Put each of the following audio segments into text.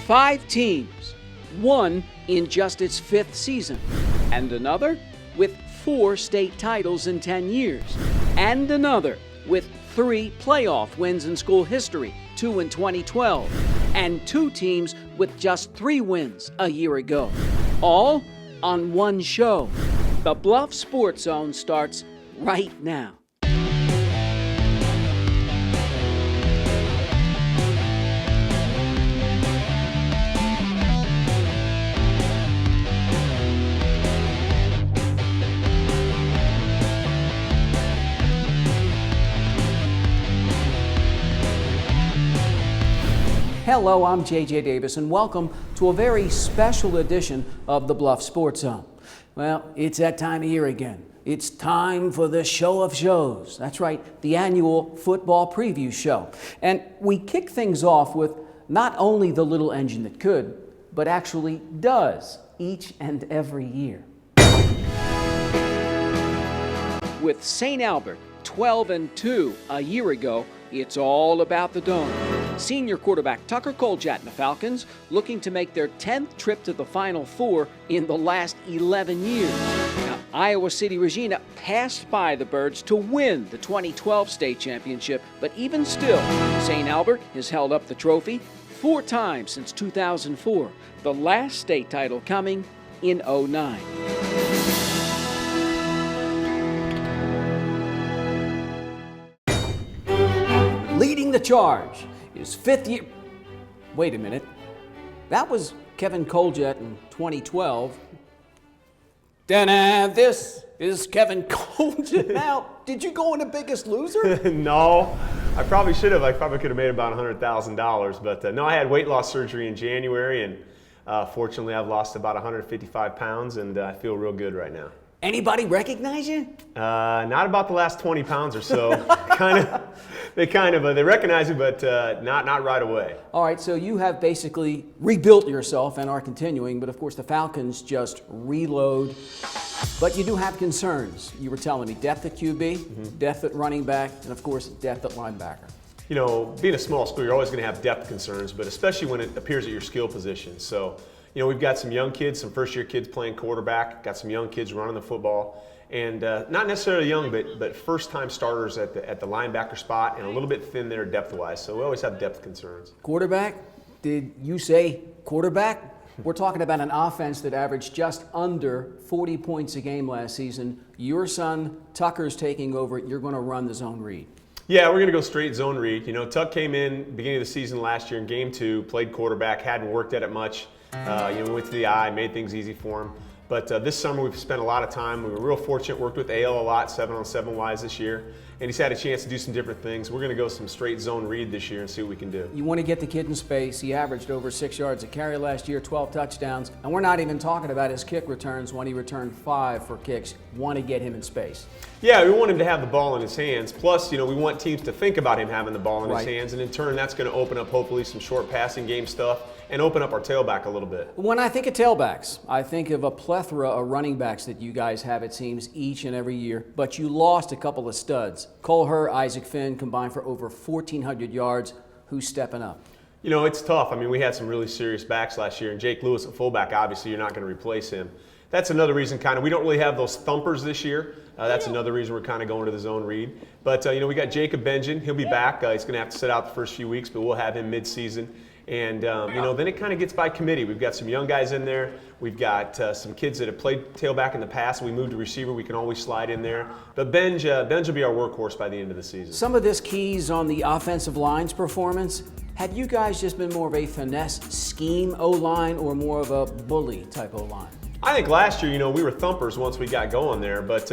5 teams, one in just its 5th season, and another with 4 state titles in 10 years, and another with 3 playoff wins in school history, 2 in 2012, and 2 teams with just 3 wins a year ago, all on one show. The Bluffs Sports Zone starts right now. Hello, I'm JJ Davis, and welcome to a very special edition of the Bluffs Sports Zone. Well, it's that time of year again. It's time for the show of shows. That's right, the annual football preview show. And we kick things off with not only the little engine that could, but actually does each and every year. With St. Albert 12-2 a year ago, it's all about the Dome. Senior quarterback Tucker Coljatt and the Falcons looking to make their 10th trip to the Final Four in the last 11 years. Now, Iowa City Regina passed by the Birds to win the 2012 state championship, but even still, St. Albert has held up the trophy 4 times since 2004, the last state title coming in '09. Leading the charge is 5th year. Wait a minute. That was Kevin Coljatt in 2012. This is Kevin Coljatt. Now, did you go in the Biggest Loser? No, I probably should have. I probably could have made about $100,000. But no, I had weight loss surgery in January, and fortunately I've lost about 155 pounds, and I feel real good right now. Anybody recognize you? Not about the last 20 pounds or so. They recognize you, but not right away. All right, so you have basically rebuilt yourself and are continuing, but of course the Falcons just reload. But you do have concerns. You were telling me depth at QB, depth at running back, and of course depth at linebacker. You know, being a small school, you're always going to have depth concerns, but especially when it appears at your skill position. So, you know, we've got some young kids, some first-year kids playing quarterback, got some young kids running the football, and not necessarily young, but first-time starters at the linebacker spot, and a little bit thin there depth-wise. So we always have depth concerns. Quarterback? Did you say quarterback? We're talking about an offense that averaged just under 40 points a game last season. Your son Tucker's taking over. You're going to run the zone read. Yeah, we're going to go straight zone read. You know, Tuck came in beginning of the season last year in game 2, played quarterback, hadn't worked at it much. We went to the eye, made things easy for him. But this summer we've spent a lot of time. We were real fortunate, worked with Ale a lot, 7-on-7 wise this year. And he's had a chance to do some different things. We're going to go some straight zone read this year and see what we can do. You want to get the kid in space. He averaged over 6 yards a carry last year, 12 touchdowns. And we're not even talking about his kick returns when he returned 5 for kicks. Want to get him in space. Yeah, we want him to have the ball in his hands. Plus, you know, we want teams to think about him having the ball in his hands. And in turn, that's going to open up hopefully some short passing game stuff and open up our tailback a little bit. When I think of tailbacks, I think of a plethora of running backs that you guys have, it seems, each and every year. But you lost a couple of studs. Cole Herr, Isaac Finn combined for over 1,400 yards. Who's stepping up? You know, it's tough. I mean, we had some really serious backs last year. And Jake Lewis at fullback, obviously, you're not going to replace him. That's another reason we don't really have those thumpers this year. That's another reason we're kind of going to the zone read. But, you know, we got Jacob Benjamin. He'll be back. He's going to have to sit out the first few weeks, but we'll have him mid-season. And, you know, then it kind of gets by committee. We've got some young guys in there. We've got some kids that have played tailback in the past. We moved to receiver. We can always slide in there. But Benj will be our workhorse by the end of the season. Some of this keys on the offensive line's performance. Have you guys just been more of a finesse scheme O-line or more of a bully type O-line? I think last year, you know, we were thumpers once we got going there. But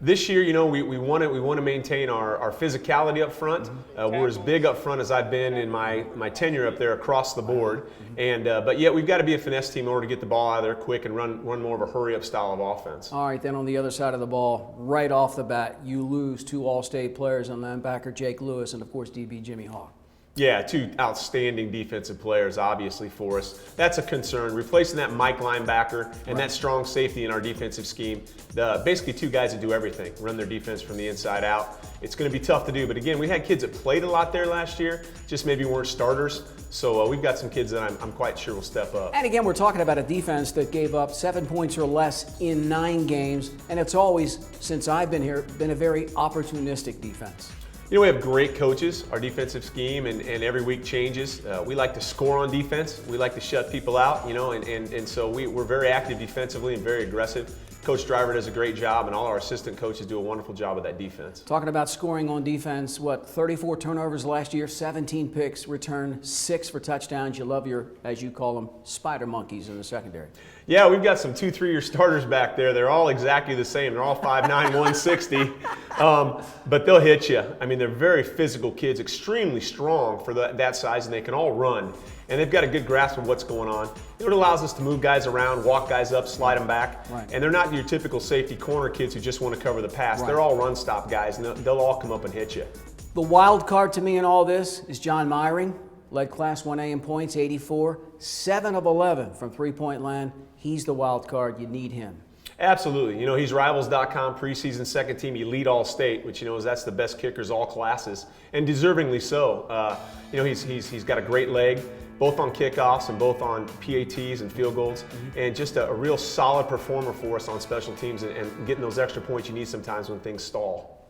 this year, you know, we want to maintain our physicality up front. We're as big up front as I've been in my tenure up there across the board. And but yet we've got to be a finesse team in order to get the ball out of there quick and run more of a hurry-up style of offense. All right, then on the other side of the ball, right off the bat, you lose 2 All-State players on linebacker Jake Lewis and, of course, DB Jimmy Hawk. Yeah, two outstanding defensive players, obviously, for us. That's a concern. Replacing that Mike linebacker and that strong safety in our defensive scheme. Basically two guys that do everything, run their defense from the inside out. It's going to be tough to do, but again, we had kids that played a lot there last year, just maybe weren't starters. So we've got some kids that I'm quite sure will step up. And again, we're talking about a defense that gave up 7 points or less in 9 games, and it's always, since I've been here, been a very opportunistic defense. You know, we have great coaches. Our defensive scheme and every week changes. We like to score on defense. We like to shut people out, you know, and so we're very active defensively and very aggressive. Coach Driver does a great job, and all our assistant coaches do a wonderful job with that defense. Talking about scoring on defense, 34 turnovers last year, 17 picks, returned 6 for touchdowns. You love your, as you call them, spider monkeys in the secondary. Yeah, we've got some 2-3-year starters back there. They're all exactly the same. They're all 5'9", 160, but they'll hit you. I mean, they're very physical kids, extremely strong for that size, and they can all run. And they've got a good grasp of what's going on. It allows us to move guys around, walk guys up, slide them back. Right. And they're not your typical safety corner kids who just want to cover the pass. Right. They're all run stop guys, and they'll all come up and hit you. The wild card to me in all this is John Myring, led Class 1A in points, 84, 7 of 11 from three-point land. He's the wild card. You need him. Absolutely. You know, he's Rivals.com preseason second team elite all-state, which, you know, that's the best kickers all classes, and deservingly so. You know, he's got a great leg, both on kickoffs and both on PATs and field goals, and just a real solid performer for us on special teams and getting those extra points you need sometimes when things stall.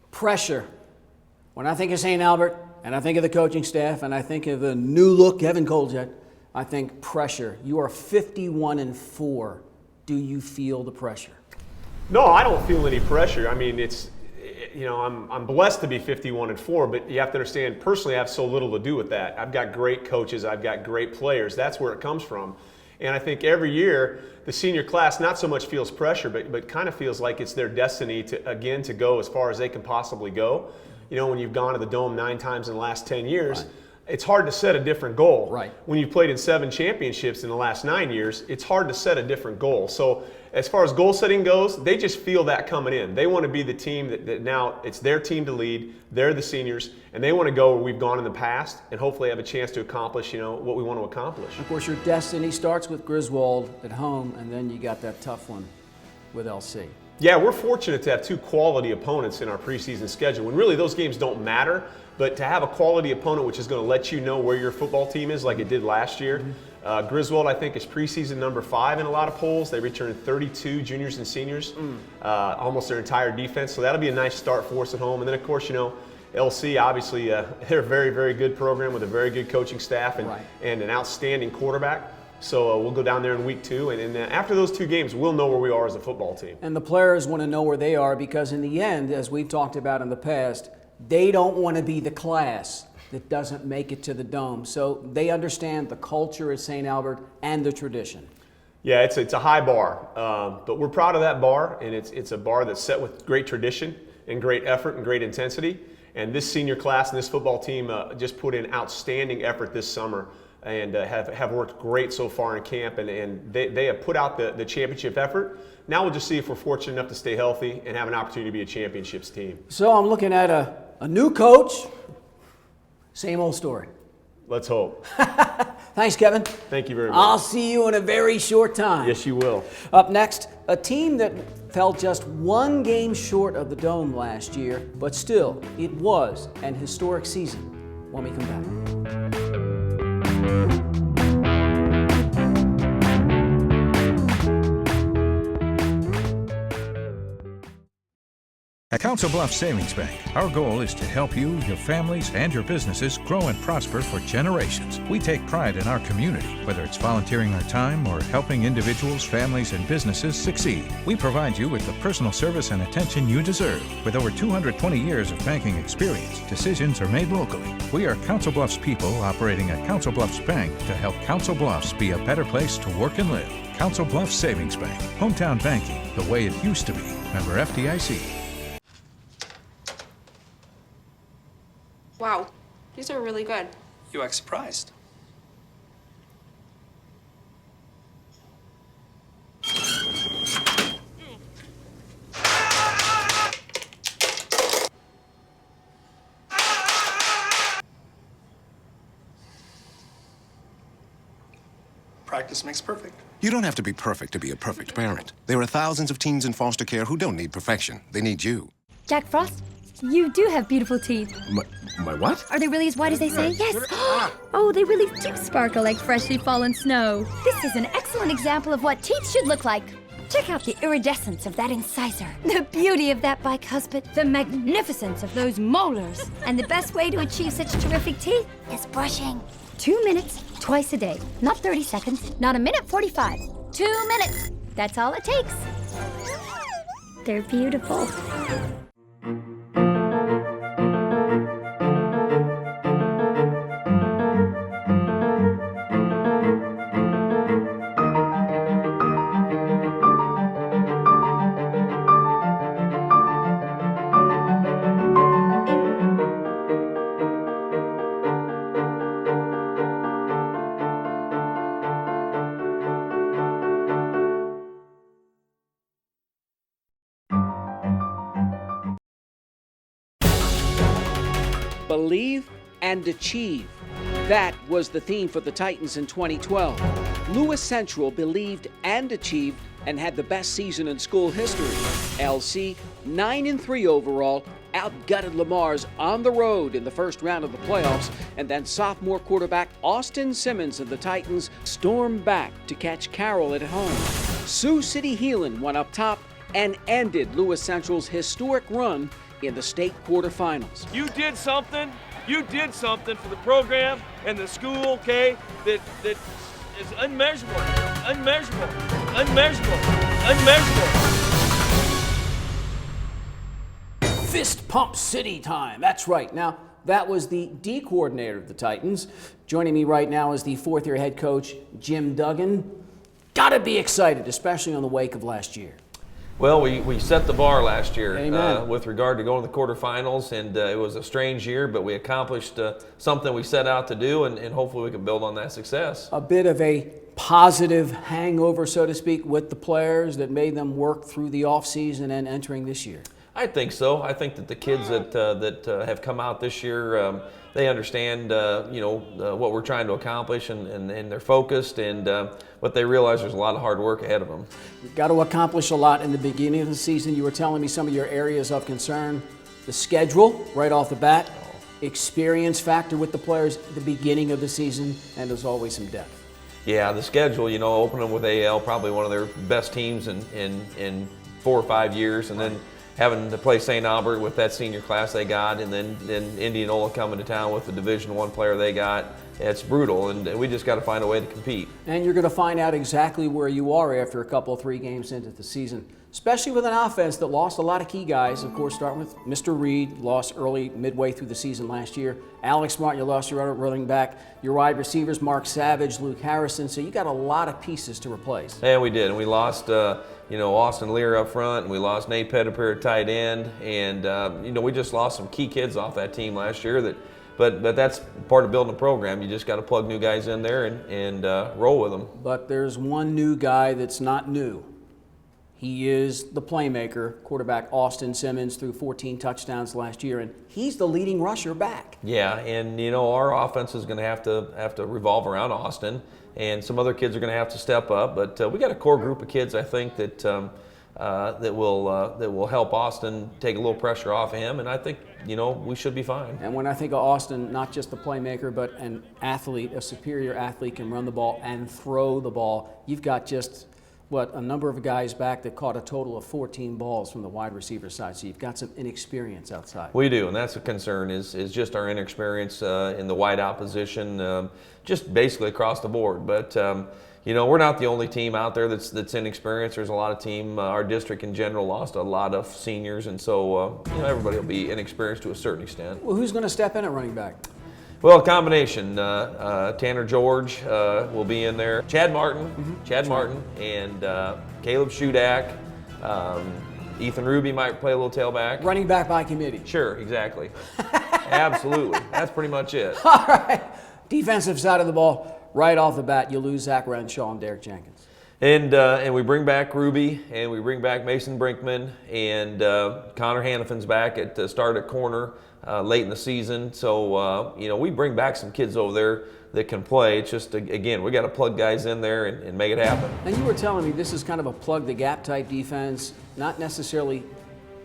Pressure. When I think of St. Albert, and I think of the coaching staff, and I think of the new look Kevin Coljet, I think pressure. You are 51-4. Do you feel the pressure? No, I don't feel any pressure. I mean, it's, you know, I'm blessed to be 51-4, but you have to understand, personally, I have so little to do with that. I've got great coaches, I've got great players. That's where it comes from. And I think every year, the senior class not so much feels pressure, but kind of feels like it's their destiny to go as far as they can possibly go. You know, when you've gone to the Dome 9 times in the last 10 years, right, it's hard to set a different goal. Right. When you've played in 7 championships in the last 9 years, it's hard to set a different goal. So as far as goal setting goes, they just feel that coming in. They want to be the team that now it's their team to lead. They're the seniors, and they want to go where we've gone in the past and hopefully have a chance to accomplish, you know, what we want to accomplish. Of course, your destiny starts with Griswold at home, and then you got that tough one with LC. Yeah, we're fortunate to have 2 quality opponents in our preseason schedule, when really those games don't matter, but to have a quality opponent which is going to let you know where your football team is like it did last year. Griswold, I think, is preseason number 5 in a lot of polls. They returned 32 juniors and seniors, almost their entire defense, so that'll be a nice start for us at home. And then, of course, you know, LC, obviously, they're a very, very good program with a very good coaching staff and, right, and an outstanding quarterback. So we'll go down there in week 2, and after those 2 games, we'll know where we are as a football team. And the players want to know where they are because in the end, as we've talked about in the past, they don't want to be the class that doesn't make it to the Dome. So they understand the culture at St. Albert and the tradition. Yeah, it's a high bar, but we're proud of that bar, and it's a bar that's set with great tradition and great effort and great intensity. And this senior class and this football team just put in outstanding effort this summer and have worked great so far in camp, and they have put out the championship effort. Now we'll just see if we're fortunate enough to stay healthy and have an opportunity to be a championships team. So I'm looking at a new coach, same old story. Let's hope. Thanks, Kevin. Thank you very much. I'll see you in a very short time. Yes, you will. Up next, a team that fell just 1 game short of the Dome last year, but still, it was an historic season when we come back. At Council Bluffs Savings Bank, our goal is to help you, your families, and your businesses grow and prosper for generations. We take pride in our community, whether it's volunteering our time or helping individuals, families, and businesses succeed. We provide you with the personal service and attention you deserve. With over 220 years of banking experience, decisions are made locally. We are Council Bluffs people operating at Council Bluffs Bank to help Council Bluffs be a better place to work and live. Council Bluffs Savings Bank, hometown banking, the way it used to be. Member FDIC. Wow, these are really good. You act surprised. Practice makes perfect. You don't have to be perfect to be a perfect parent. There are thousands of teens in foster care who don't need perfection. They need you. Jack Frost, you do have beautiful teeth. My what? Are they really as white as they say? Yes. Oh, they really do sparkle like freshly fallen snow. This is an excellent example of what teeth should look like. Check out the iridescence of that incisor, the beauty of that bicuspid, the magnificence of those molars. And the best way to achieve such terrific teeth is brushing. 2 minutes, twice a day. Not 30 seconds, not a minute 45. 2 minutes. That's all it takes. They're beautiful. Believe and achieve. That was the theme for the Titans in 2012. Lewis Central believed and achieved and had the best season in school history. LC, 9-3 overall, outgutted Lamar's on the road in the first round of the playoffs, and then sophomore quarterback Austin Simmons of the Titans stormed back to catch Carroll at home. Sioux City Heelan went up top and ended Lewis Central's historic run in the state quarterfinals. You did something for the program and the school, okay, that is unmeasurable. Fist Pump City time. That's right. Now, that was the D coordinator of the Titans. Joining me right now is the fourth-year head coach, Jim Duggan. Gotta be excited, especially on the wake of last year. Well, we set the bar last year Amen. with regard to going to the quarterfinals, and it was a strange year, but we accomplished something we set out to do, and hopefully we can build on that success. A bit of a positive hangover, so to speak, with the players that made them work through the offseason and entering this year. I think so. I think that the kids that have come out this year, they understand what we're trying to accomplish, and they're focused, and what they realize there's a lot of hard work ahead of them. You've got to accomplish a lot in the beginning of the season. You were telling me some of your areas of concern. The schedule, right off the bat, experience factor with the players at the beginning of the season, and there's always some depth. Yeah, the schedule, opening with AL, probably one of their best teams in 4 or 5 years, and then having to play St. Albert with that senior class they got, and then Indianola coming to town with the Division I player they got. It's brutal, and we just got to find a way to compete. And you're going to find out exactly where you are after a couple of 3 games into the season, especially with an offense that lost a lot of key guys. Of course, starting with Mr. Reed, lost early, midway through the season last year. Alex Martin, you lost your running back. Your wide receivers, Mark Savage, Luke Harrison. So you got a lot of pieces to replace. Yeah, we did, and we lost Austin Lear up front, and we lost Nate Pettiper at tight end, and we just lost some key kids off that team last year. But that's part of building a program. You just got to plug new guys in there and roll with them. But there's one new guy that's not new. He is the playmaker, quarterback Austin Simmons, threw 14 touchdowns last year, and he's the leading rusher back. Yeah, and our offense is going to have to revolve around Austin, and some other kids are going to have to step up. But we got a core group of kids, I think, that will help Austin take a little pressure off of him, and I think we should be fine. And when I think of Austin, not just the playmaker, but an athlete, a superior athlete, can run the ball and throw the ball. You've got just a number of guys back that caught a total of 14 balls from the wide receiver side. So you've got some inexperience outside. We do, and that's a concern, is just our inexperience in the wide out position, just basically across the board. But we're not the only team out there that's inexperienced. There's a lot of team. Our district in general lost a lot of seniors, and so everybody will be inexperienced to a certain extent. Well, who's going to step in at running back? Well, a combination. Tanner George will be in there. Chad Martin, and Caleb Shudak. Ethan Ruby might play a little tailback. Running back by committee. Sure, exactly. Absolutely. That's pretty much it. All right. Defensive side of the ball, right off the bat, you lose Zach Renshaw and Derek Jenkins. And we bring back Ruby, and we bring back Mason Brinkman, and Connor Hannafin's back at start at corner. late in the season. So, you know, we bring back some kids over there that can play. It's just, again, we got to plug guys in there and make it happen. And you were telling me this is kind of a plug-the-gap type defense, not necessarily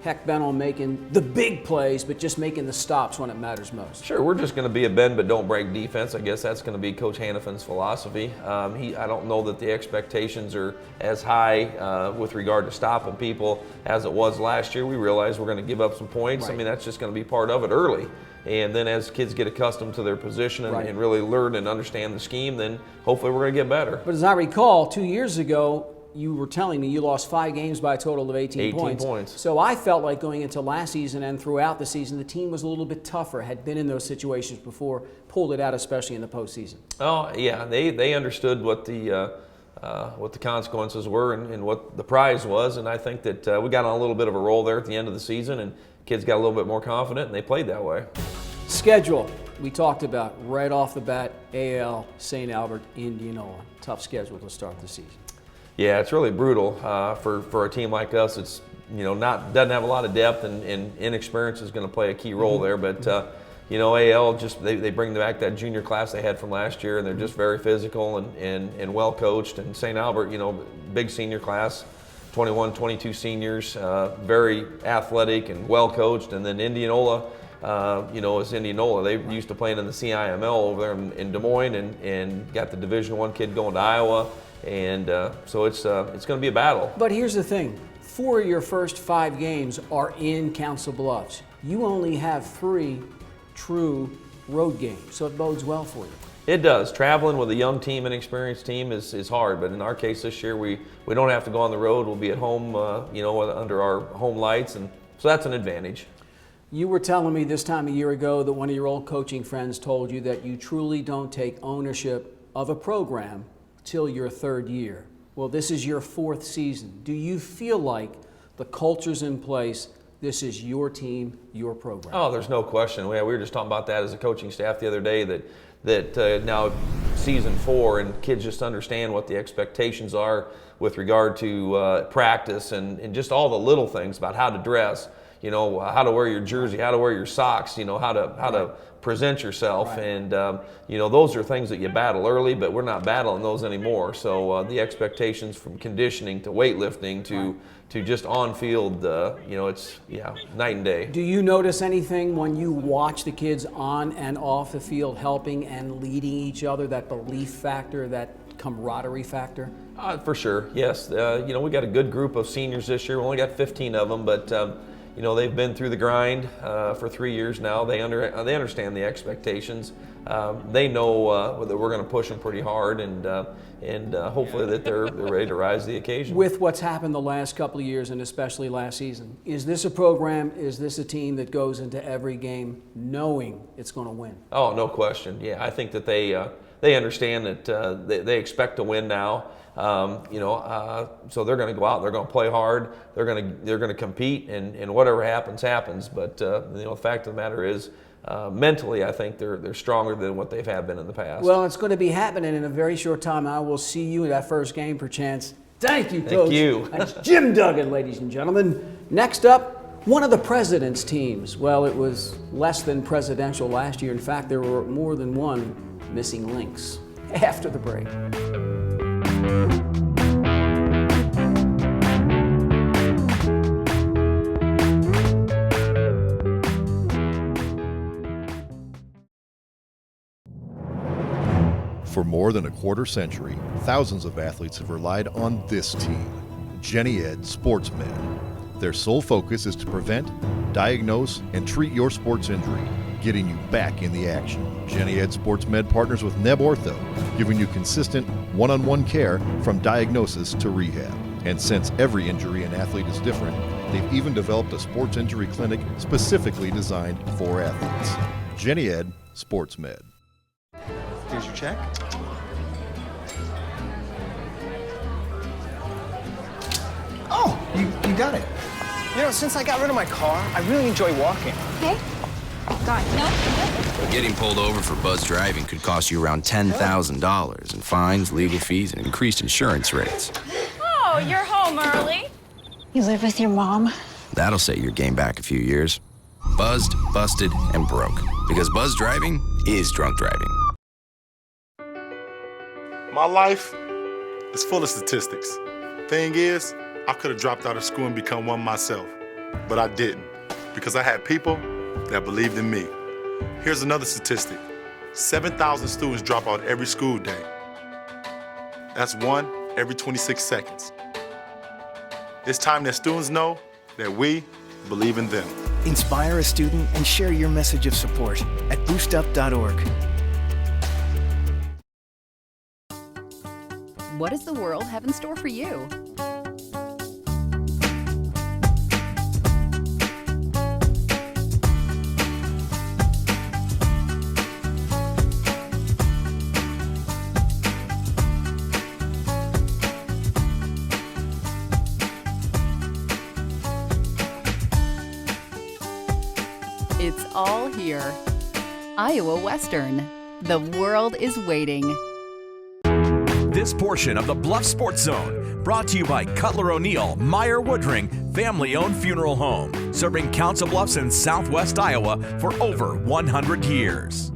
heck bent on making the big plays, but just making the stops when it matters most. Sure, we're just going to be a bend but don't break defense. I guess that's going to be Coach Hannafin's philosophy. I don't know that the expectations are as high with regard to stopping people as it was last year. We realize we're going to give up some points. Right. I mean, that's just going to be part of it early. And then as kids get accustomed to their position and really learn and understand the scheme, then hopefully we're going to get better. But as I recall, 2 years ago, you were telling me you lost 5 games by a total of 18 points. So I felt like going into last season and throughout the season, the team was a little bit tougher, had been in those situations before, pulled it out, especially in the postseason. Oh, yeah, they understood what the consequences were and what the prize was, and I think that we got on a little bit of a roll there at the end of the season, and kids got a little bit more confident, and they played that way. Schedule, we talked about right off the bat, AL, St. Albert, Indianola. Tough schedule to start the season. Yeah, it's really brutal for a team like us. It's, you know, doesn't have a lot of depth, and inexperience is going to play a key role there. But you know, AL just they bring back that junior class they had from last year, and they're just very physical and well coached. And St. Albert, you know, big senior class, 21, 22 seniors, very athletic and well coached. And then Indianola, you know, is Indianola. They used to playing in the CIML over there in Des Moines, and got the Division I kid going to Iowa. And so it's going to be a battle. But here's the thing. 4 of your first 5 games are in Council Bluffs. You only have 3 true road games, so it bodes well for you. It does. Traveling with a young team and experienced team is hard, but in our case this year, we don't have to go on the road. We'll be at home, you know, under our home lights, and so that's an advantage. You were telling me this time a year ago that one of your old coaching friends told you that you truly don't take ownership of a program till your 3rd year. Well, this is your 4th season. Do you feel like the culture's in place? This is your team, your program. Oh, there's no question. We were just talking about that as a coaching staff the other day, that now season 4, and kids just understand what the expectations are with regard to practice and just all the little things about how to dress. You know, how to wear your jersey, how to wear your socks, you know, how to present yourself. Right. And, you know, those are things that you battle early, but we're not battling those anymore. So the expectations from conditioning to weightlifting to just on-field, you know, it's, night and day. Do you notice anything when you watch the kids on and off the field helping and leading each other, that belief factor, that camaraderie factor? For sure, yes. You know, we got a good group of seniors this year. We only got 15 of them, but you know, they've been through the grind for 3 years now. They understand the expectations. They know that we're going to push them pretty hard, and hopefully that they're ready to rise to the occasion. With what's happened the last couple of years, and especially last season, is this a program, is this a team that goes into every game knowing it's going to win? Oh, no question. Yeah, I think that they understand that they expect to win now. You know, so they're going to go out, they're going to play hard, they're going to compete, and whatever happens, happens. But you know, the fact of the matter is, mentally, I think they're stronger than what they've been in the past. Well, it's going to be happening in a very short time. I will see you at that first game, perchance. Thank you, Coach. Thank you. That's Jim Duggan, ladies and gentlemen. Next up, one of the president's teams. Well, it was less than presidential last year. In fact, there were more than one missing links. After the break. For more than a quarter century, thousands of athletes have relied on this team, Jenny Ed Sports Med. Their sole focus is to prevent, diagnose, and treat your sports injury, getting you back in the action. Jenny Ed Sports Med partners with Neb Ortho, giving you consistent one-on-one care from diagnosis to rehab. And since every injury an athlete is different, they've even developed a sports injury clinic specifically designed for athletes. Jenny Ed Sports Med. Here's your check. Oh, you got it. You know, since I got rid of my car, I really enjoy walking. Okay. Got it. No. Getting pulled over for buzz driving could cost you around $10,000 in fines, legal fees, and increased insurance rates. Oh, you're home early. You live with your mom? That'll set your game back a few years. Buzzed, busted, and broke. Because buzz driving is drunk driving. My life is full of statistics. Thing is, I could have dropped out of school and become one myself, but I didn't because I had people that believed in me. Here's another statistic. 7,000 students drop out every school day. That's one every 26 seconds. It's time that students know that we believe in them. Inspire a student and share your message of support at boostup.org. What does the world have in store for you? It's all here. Iowa Western. The world is waiting. This portion of the Bluffs Sports Zone brought to you by Cutler O'Neill, Meyer Woodring, family-owned funeral home, serving Council Bluffs in southwest Iowa for over 100 years.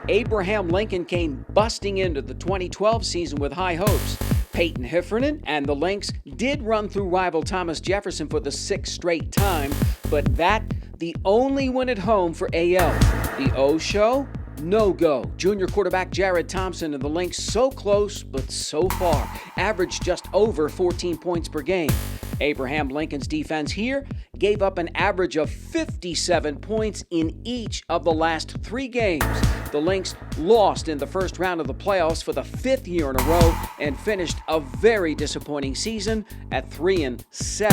Abraham Lincoln came busting into the 2012 season with high hopes. Peyton Heffernan and the Lynx did run through rival Thomas Jefferson for the 6th straight time, but that the only win at home for AL. The O show? No go. Junior quarterback Jared Thompson and the Lynx so close, but so far. Averaged just over 14 points per game. Abraham Lincoln's defense here gave up an average of 57 points in each of the last 3 games. The Lynx lost in the first round of the playoffs for the 5th year in a row and finished a very disappointing season at 3-7.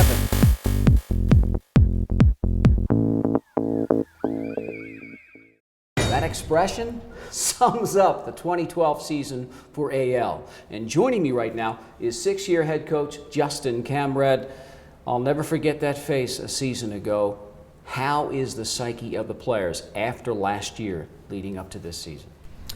That expression sums up the 2012 season for AL. And joining me right now is 6-year head coach Justin Camred. I'll never forget that face a season ago. How is the psyche of the players after last year leading up to this season?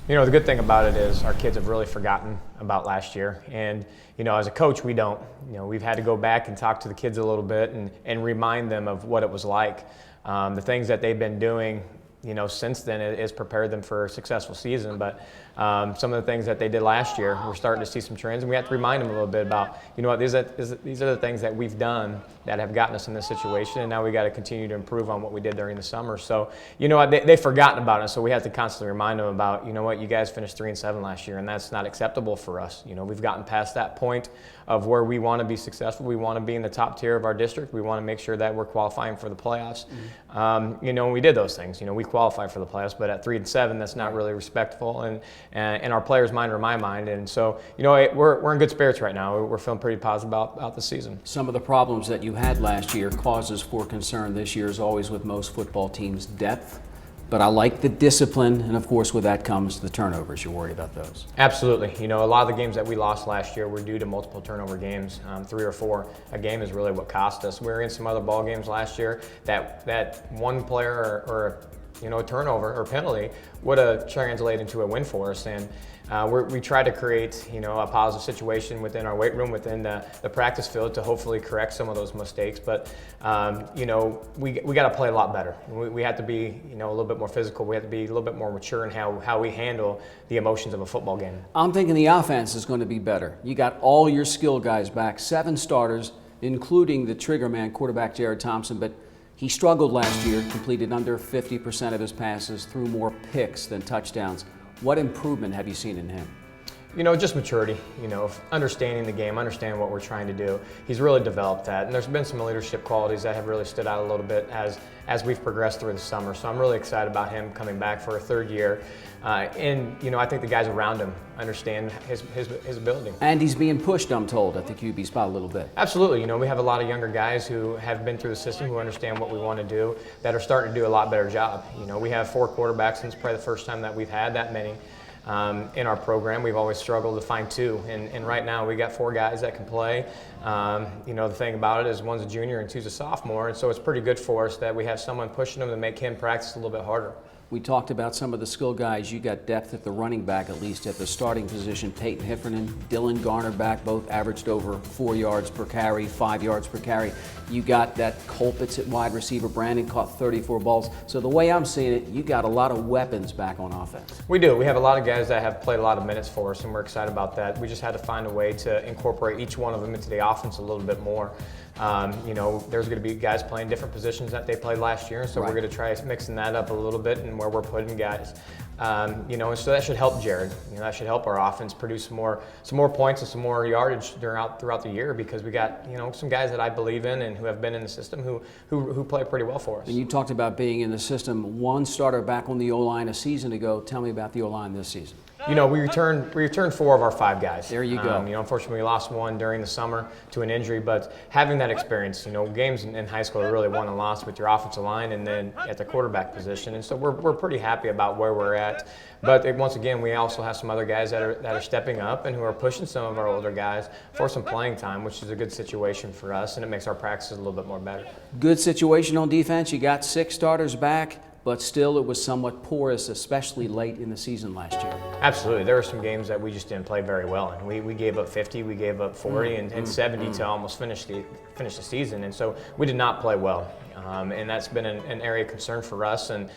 You know, the good thing about it is our kids have really forgotten about last year. And, you know, as a coach, we don't. You know, we've had to go back and talk to the kids a little bit and remind them of what it was like. The things that they've been doing, you know, since then is prepared them for a successful season. But some of the things that they did last year, we're starting to see some trends, and we have to remind them a little bit about, you know what, these are the things that we've done that have gotten us in this situation, and now we got to continue to improve on what we did during the summer. So, you know what, they've forgotten about it, so we have to constantly remind them about, you know what, you guys finished 3-7 last year, and that's not acceptable for us. You know, we've gotten past that point of where we want to be successful. We want to be in the top tier of our district. We want to make sure that we're qualifying for the playoffs. Mm-hmm. You know, we did those things. You know, we qualified for the playoffs, but at 3-7, that's not really respectful, and in our players' mind or my mind. And so, you know, we're in good spirits right now. We're feeling pretty positive about the season. Some of the problems that you had last year, causes for concern this year, is always with most football teams, depth. But I like the discipline, and of course with that comes the turnovers. You're worried about those? Absolutely. You know, a lot of the games that we lost last year were due to multiple turnover games, 3 or 4. A game is really what cost us. We were in some other ball games last year that one player or you know, a turnover or penalty would have translated into a win for us. And we try to create, you know, a positive situation within our weight room, within the practice field, to hopefully correct some of those mistakes. But you know, we got to play a lot better. We have to be, you know, a little bit more physical. We have to be a little bit more mature in how we handle the emotions of a football game. I'm thinking the offense is going to be better. You got all your skill guys back, 7 starters, including the trigger man quarterback Jared Thompson, but he struggled last year, completed under 50% of his passes, threw more picks than touchdowns. What improvement have you seen in him? You know, just maturity, you know, understanding the game, understanding what we're trying to do. He's really developed that. And there's been some leadership qualities that have really stood out a little bit as we've progressed through the summer. So I'm really excited about him coming back for a 3rd year. And, you know, I think the guys around him understand his ability. And he's being pushed, I'm told, at the QB spot a little bit. Absolutely. You know, we have a lot of younger guys who have been through the system, who understand what we want to do, that are starting to do a lot better job. You know, we have 4 quarterbacks, and it's probably the first time that we've had that many. In our program, we've always struggled to find 2, and right now we got 4 guys that can play. You know, the thing about it is one's a junior and 2's a sophomore, and so it's pretty good for us that we have someone pushing him to make him practice a little bit harder. We talked about some of the skill guys. You got depth at the running back, at least at the starting position. Peyton Heffernan, Dylan Garner back, both averaged over 4 yards per carry, 5 yards per carry. You got that Colpitz at wide receiver. Brandon caught 34 balls. So the way I'm seeing it, you got a lot of weapons back on offense. We do. We have a lot of guys that have played a lot of minutes for us, and we're excited about that. We just had to find a way to incorporate each one of them into the offense a little bit more. You know, there's going to be guys playing different positions that they played last year, so we're going to try mixing that up a little bit and where we're putting guys. You know, and so that should help Jared. You know, that should help our offense produce some more points and some more yardage throughout the year, because we got, you know, some guys that I believe in and who have been in the system who play pretty well for us. And you talked about being in the system. One starter back on the O-line a season ago. Tell me about the O-line this season. You know, we returned 4 of our 5 guys. There you go. You know, unfortunately, we lost one during the summer to an injury, but having that experience, you know, games in high school are really won and lost with your offensive line and then at the quarterback position, and so we're pretty happy about where we're at. But once again, we also have some other guys that are stepping up and who are pushing some of our older guys for some playing time, which is a good situation for us, and it makes our practices a little bit more better. Good situation on defense. You got 6 starters back, but still it was somewhat porous, especially late in the season last year. Absolutely. There were some games that we just didn't play very well in. We gave up 50, we gave up 40, and 70 to almost finish the season, and so we did not play well. And that's been an area of concern for us, and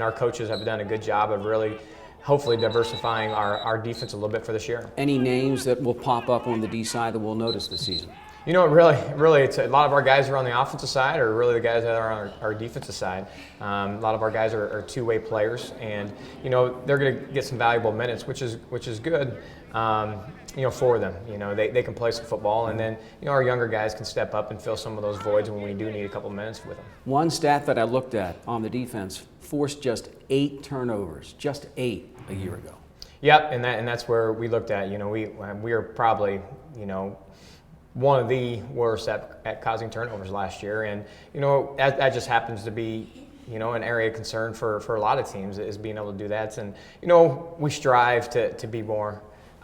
our coaches have done a good job of really hopefully diversifying our defense a little bit for this year. Any names that will pop up on the D side that we'll notice this season? You know, really, it's a lot of our guys are on the offensive side, or really the guys that are on our defensive side. A lot of our guys are two-way players, and you know they're going to get some valuable minutes, which is good. You know, for them, you know, they can play some football, and then you know our younger guys can step up and fill some of those voids when we do need a couple minutes with them. One stat that I looked at on the defense: forced just 8 turnovers, just 8 a year ago. Yep, and that's where we looked at. You know, we are probably, you know, one of the worst at causing turnovers last year, and you know that just happens to be, you know, an area of concern for a lot of teams, is being able to do that. And you know, we strive to be more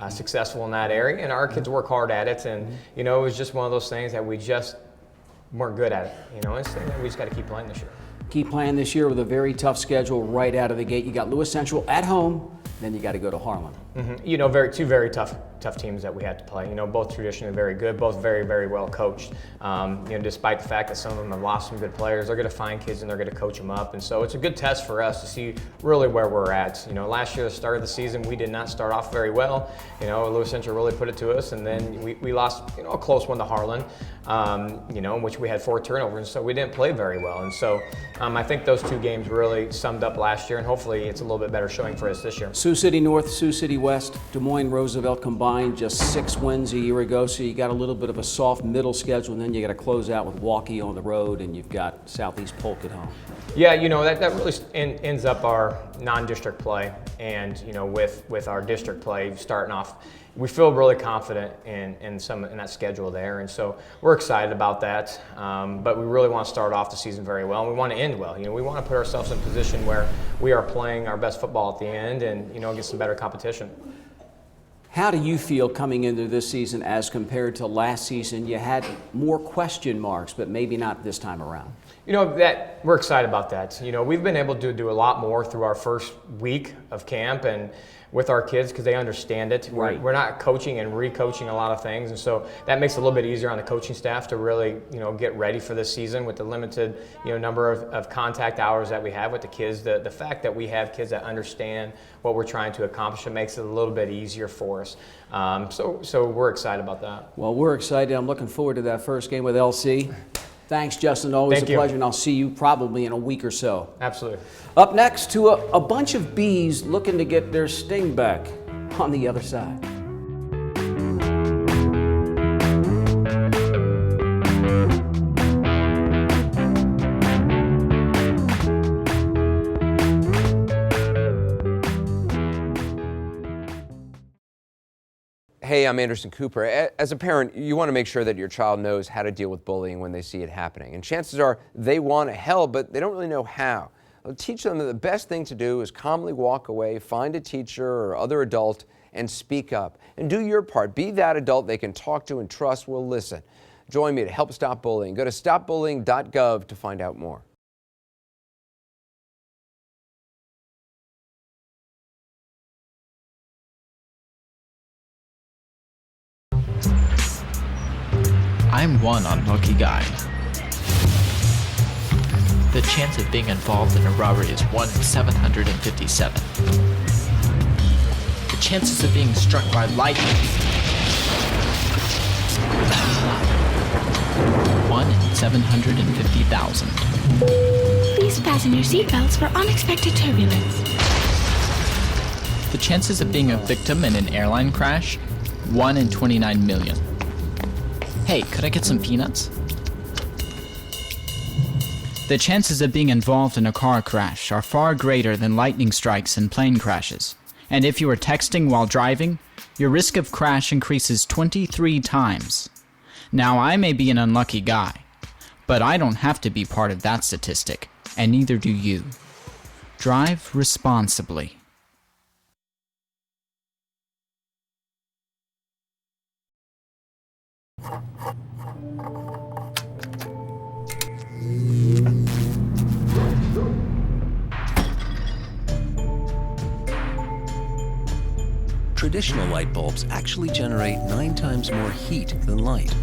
successful in that area, and our kids work hard at it. And you know, it was just one of those things that we just weren't good at it. You know, and we just got to keep playing this year. Keep playing this year with a very tough schedule right out of the gate. You got Lewis Central at home, then you got to go to Harlan. You know, two very tough teams that we had to play. You know, both traditionally very good, both very, very well coached. You know, despite the fact that some of them have lost some good players, they're going to find kids and they're going to coach them up. And so it's a good test for us to see really where we're at. You know, last year, the start of the season, we did not start off very well. You know, Lewis Central really put it to us, and then we lost, you know, a close one to Harlan, you know, in which we had 4 turnovers, so we didn't play very well. And so I think those 2 games really summed up last year, and hopefully it's a little bit better showing for us this year. Sioux City North, Sioux City West, Des Moines, Roosevelt combined just 6 wins a year ago, so you got a little bit of a soft middle schedule, and then you got to close out with Waukee on the road, and you've got Southeast Polk at home. Yeah, you know, that really ends up our non-district play, and you know, with our district play starting off, we feel really confident in that schedule there, and so we're excited about that. But we really want to start off the season very well, and we want to end well. You know, we want to put ourselves in a position where we are playing our best football at the end, and you know, get some better competition. How do you feel coming into this season as compared to last season? You had more question marks, but maybe not this time around. You know, that we're excited about that. You know, we've been able to do a lot more through our first week of camp and with our kids, because they understand it. Right. We're not coaching and re-coaching a lot of things, and so that makes it a little bit easier on the coaching staff to really, you know, get ready for this season with the limited, you know, number of contact hours that we have with the kids. The fact that we have kids that understand what we're trying to accomplish, it makes it a little bit easier for us. So we're excited about that. Well, we're excited. I'm looking forward to that first game with LC. Thanks, Justin. Always a pleasure, and I'll see you probably in a week or so. Absolutely. Up next, to a bunch of bees looking to get their sting back on the other side. Hey, I'm Anderson Cooper. As a parent, you want to make sure that your child knows how to deal with bullying when they see it happening. And chances are they want to help, but they don't really know how. Well, teach them that the best thing to do is calmly walk away, find a teacher or other adult, and speak up. And do your part. Be that adult they can talk to and trust will listen. Join me to help stop bullying. Go to stopbullying.gov to find out more. I'm one unlucky guy. The chance of being involved in a robbery is 1 in 757. The chances of being struck by lightning, 1 in 750,000. Please fasten your seatbelts for unexpected turbulence. The chances of being a victim in an airline crash, 1 in 29 million. Hey, could I get some peanuts? The chances of being involved in a car crash are far greater than lightning strikes and plane crashes. And if you are texting while driving, your risk of crash increases 23 times. Now, I may be an unlucky guy, but I don't have to be part of that statistic, and neither do you. Drive responsibly. Traditional light bulbs actually generate 9 times more heat than light.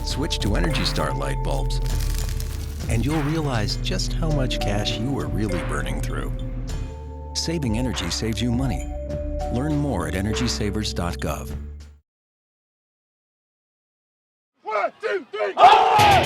Switch to Energy Star light bulbs, and you'll realize just how much cash you were really burning through. Saving energy saves you money. Learn more at EnergySavers.gov. 1, 2, 3,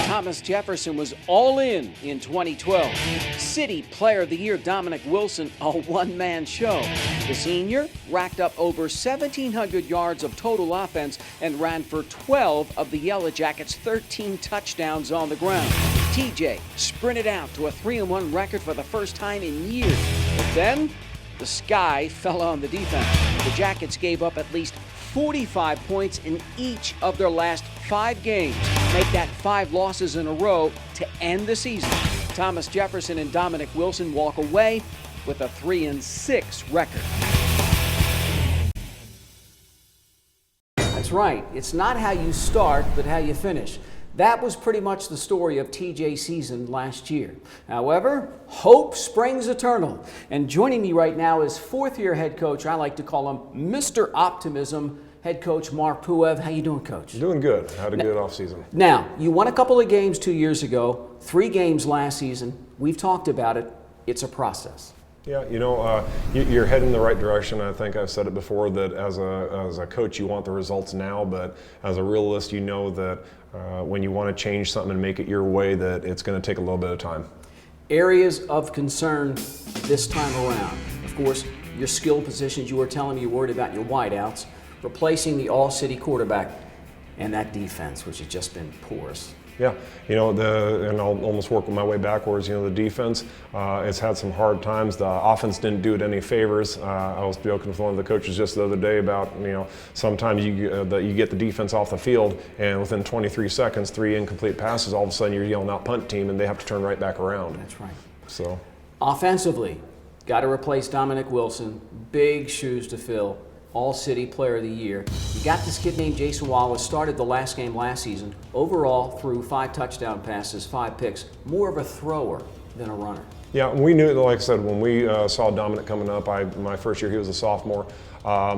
Thomas Jefferson was all in 2012. City Player of the Year Dominic Wilson, a one-man show. The senior racked up over 1,700 yards of total offense and ran for 12 of the Yellow Jackets' 13 touchdowns on the ground. TJ sprinted out to a 3-1 record for the first time in years. But then, the sky fell on the defense. The Jackets gave up at least 45 points in each of their last 5 games. Make that 5 losses in a row to end the season. Thomas Jefferson and Dominic Wilson walk away with a 3-6 record. That's right. It's not how you start, but how you finish. That was pretty much the story of TJ's season last year. However, hope springs eternal. And joining me right now is 4th-year head coach, I like to call him Mr. Optimism, head coach Mark Puev. How you doing, Coach? Doing good. Had a good offseason. Now, you won a couple of games 2 years ago, 3 games last season. We've talked about it. It's a process. Yeah, you're heading in the right direction. I think I've said it before that as a coach, you want the results now, but as a realist, you know that when you want to change something and make it your way, that it's going to take a little bit of time. Areas of concern this time around. Of course, your skill positions, you were telling me you're worried about your wideouts, replacing the all-city quarterback, and that defense, which has just been porous. Yeah, and I'll almost work my way backwards. The defense, it's had some hard times. The offense didn't do it any favors. I was joking with one of the coaches just the other day about, sometimes you get the defense off the field, and within 23 seconds, 3 incomplete passes, all of a sudden you're yelling out punt team, and they have to turn right back around. That's right. So, offensively, got to replace Dominic Wilson. Big shoes to fill. All-City Player of the Year. You got this kid named Jason Wallace, started the last game last season. Overall, threw 5 touchdown passes, 5 picks. More of a thrower than a runner. Yeah, we knew, like I said, when we saw Dominic coming up, my first year he was a sophomore.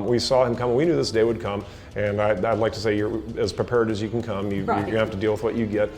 We saw him coming. We knew this day would come, and I'd like to say you're as prepared as you can come. You're going to have to deal with what you get.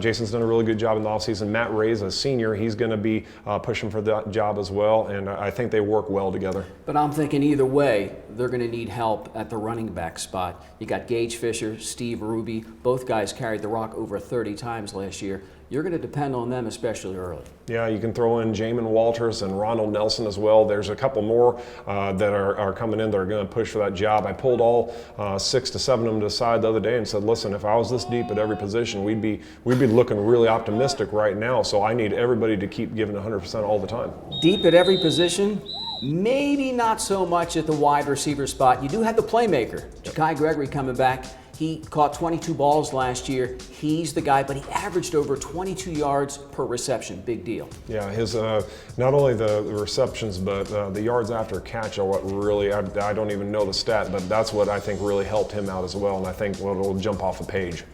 Jason's done a really good job in the offseason. Matt Ray's a senior. He's going to be pushing for that job as well, and I think they work well together. But I'm thinking either way, they're going to need help at the running back spot. You got Gage Fisher, Steve Ruby. Both guys carried the rock over 30 times last year. You're going to depend on them, especially early. Yeah, you can throw in Jamin Walters and Ronald Nelson as well. There's a couple more that are coming in that are going to push for that job. I pulled all 6 to 7 of them to the side the other day and said, listen, if I was this deep at every position, we'd be looking really optimistic right now. So I need everybody to keep giving 100% all the time. Deep at every position? Maybe not so much at the wide receiver spot. You do have the playmaker, Ja'Kai Gregory, coming back. He caught 22 balls last year. He's the guy, but he averaged over 22 yards per reception. Big deal. Yeah, his not only the receptions, but the yards after catch are what really, I don't even know the stat, but that's what I think really helped him out as well, and I think will jump off the page.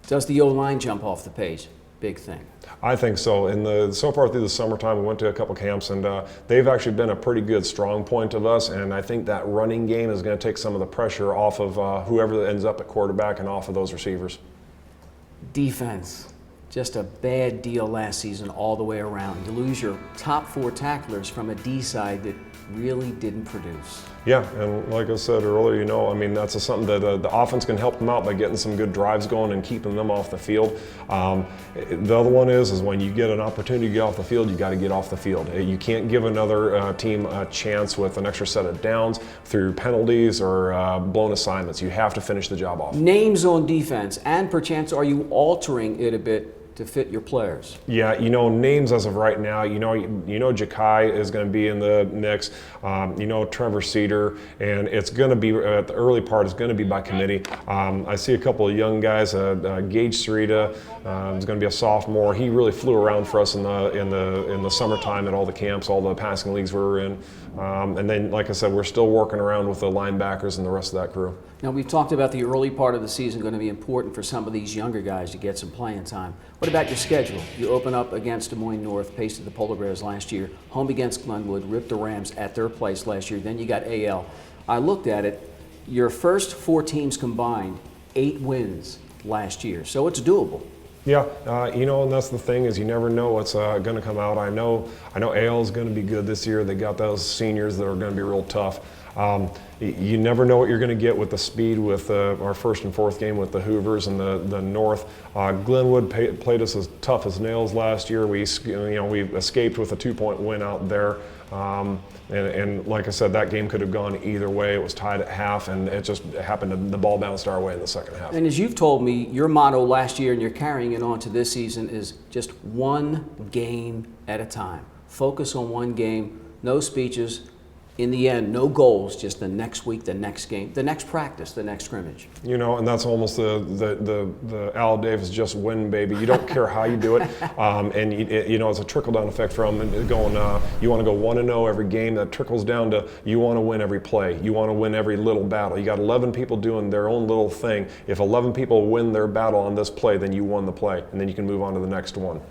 Does the O-line jump off the page? big thing. I think so. So far through the summertime, we went to a couple camps, and they've actually been a pretty good strong point of us. And I think that running game is going to take some of the pressure off of whoever ends up at quarterback and off of those receivers. Defense, just a bad deal last season all the way around. You lose your top 4 tacklers from a D side that really didn't produce. Yeah, and like I said earlier, I mean, that's something that the offense can help them out by getting some good drives going and keeping them off the field. The other one is when you get an opportunity to get off the field, you got to get off the field. You can't give another team a chance with an extra set of downs through penalties or blown assignments. You have to finish the job off. Names on defense, and perchance are you altering it a bit to fit your players? Yeah, names as of right now, Jakai is going to be in the mix, Trevor Cedar, and it's going to be, at the early part, it's going to be by committee. I see a couple of young guys, Gage Sarita is going to be a sophomore. He really flew around for us in the summertime at all the camps, all the passing leagues we were in. And then, like I said, we're still working around with the linebackers and the rest of that crew. Now, we've talked about the early part of the season going to be important for some of these younger guys to get some playing time. What about your schedule? You open up against Des Moines North, pasted the Polar Bears last year, home against Glenwood, ripped the Rams at their place last year, then you got AL. I looked at it, your first 4 teams combined, 8 wins last year, so it's doable. Yeah, and that's the thing is you never know what's going to come out. I know AL is going to be good this year. They got those seniors that are going to be real tough. You never know what you're going to get with the speed with our first and fourth game with the Hoovers and the North. Glenwood played us as tough as nails last year. We escaped with a 2-point win out there. And like I said, that game could have gone either way. It was tied at half, and it just happened the ball bounced our way in the second half. And as you've told me, your motto last year, and you're carrying it on to this season, is just one game at a time. Focus on one game, no speeches. In the end, no goals, just the next week, the next game, the next practice, the next scrimmage. And that's almost the Al Davis just win, baby. You don't care how you do it. And it's a trickle-down effect from going, you want to go 1-0 every game. That trickles down to you want to win every play. You want to win every little battle. You got 11 people doing their own little thing. If 11 people win their battle on this play, then you won the play, and then you can move on to the next one.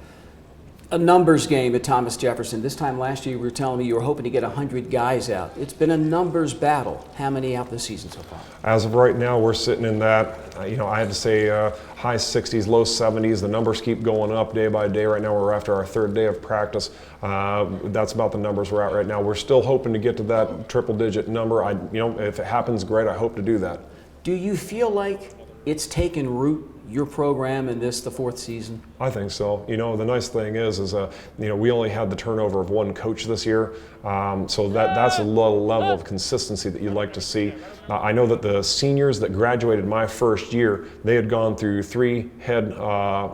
A numbers game at Thomas Jefferson. This time last year, you were telling me you were hoping to get 100 guys out. It's been a numbers battle. How many out this season so far? As of right now, we're sitting in that, I had to say high 60s, low 70s. The numbers keep going up day by day. Right now, we're after our 3rd day of practice. That's about the numbers we're at right now. We're still hoping to get to that triple-digit number. If it happens, great. I hope to do that. Do you feel like it's taken root, your program, in this, the 4th season? I think so. The nice thing is we only had the turnover of 1 coach this year, so that's a low level of consistency that you'd like to see. I know that the seniors that graduated my first year, they had gone through 3 head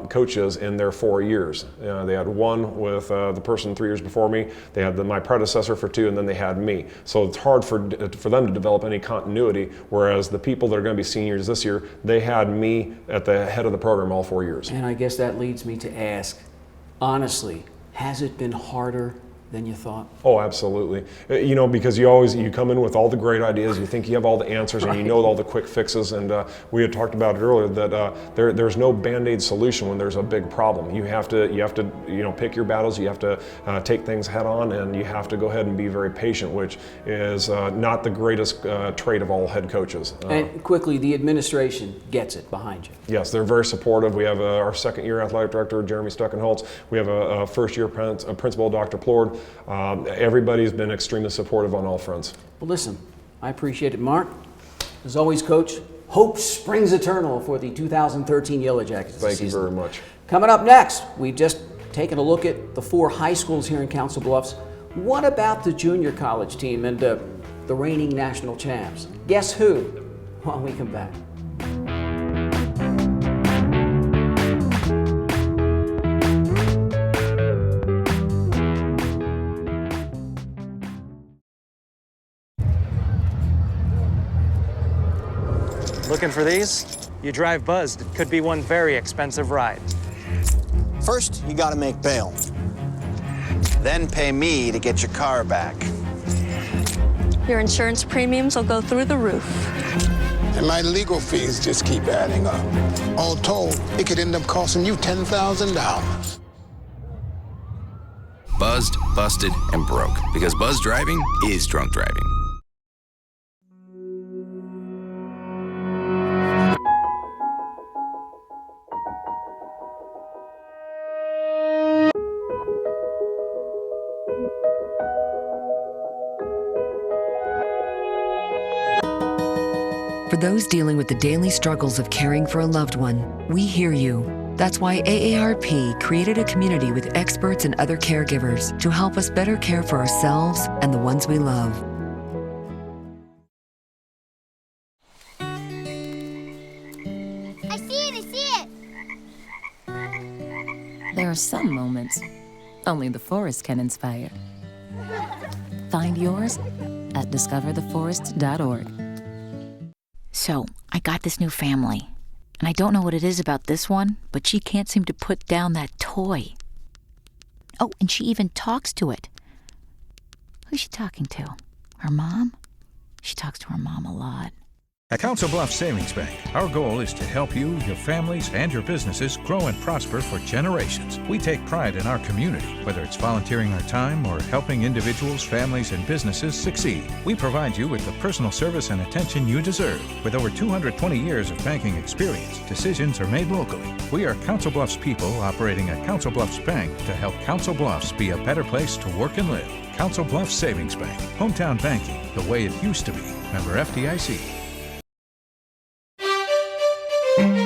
coaches in their 4 years. They had 1 with the person 3 years before me, they had my predecessor for 2, and then they had me. So it's hard for them to develop any continuity, whereas the people that are going to be seniors this year, they had me at the head of the program all 4 years. And I guess that leads me to ask, honestly, has it been harder than you thought? Oh, absolutely. Because you come in with all the great ideas, you think you have all the answers, and you know all the quick fixes. And we had talked about it earlier that there's no Band-Aid solution when there's a big problem. You have to pick your battles. You have to take things head on, and you have to go ahead and be very patient, which is not the greatest trait of all head coaches. And quickly, the administration gets it behind you. Yes, they're very supportive. We have our 2nd-year athletic director, Jeremy Stuckenholtz. We have a first-year principal, Dr. Plord. Everybody's been extremely supportive on all fronts. Well, listen, I appreciate it, Mark. As always, Coach, hope springs eternal for the 2013 Yellow Jackets. Thank you very much. Coming up next, we've just taken a look at the 4 high schools here in Council Bluffs. What about the junior college team and the reigning national champs? Guess who? When we come back. Looking for these? You drive buzzed. It could be one very expensive ride. First, you gotta make bail. Then pay me to get your car back. Your insurance premiums will go through the roof. And my legal fees just keep adding up. All told, it could end up costing you $10,000. Buzzed, busted, and broke. Because buzz driving is drunk driving. For those dealing with the daily struggles of caring for a loved one, we hear you. That's why AARP created a community with experts and other caregivers to help us better care for ourselves and the ones we love. I see it! There are some moments only the forest can inspire. Find yours at discovertheforest.org. So, I got this new family, and I don't know what it is about this one, but she can't seem to put down that toy. Oh, and she even talks to it. Who's she talking to? Her mom? She talks to her mom a lot. At Council Bluffs Savings Bank, our goal is to help you, your families, and your businesses grow and prosper for generations. We take pride in our community, whether it's volunteering our time or helping individuals, families, and businesses succeed. We provide you with the personal service and attention you deserve. With over 220 years of banking experience, decisions are made locally. We are Council Bluffs people operating at Council Bluffs Bank to help Council Bluffs be a better place to work and live. Council Bluffs Savings Bank. Hometown banking, the way it used to be. Member FDIC.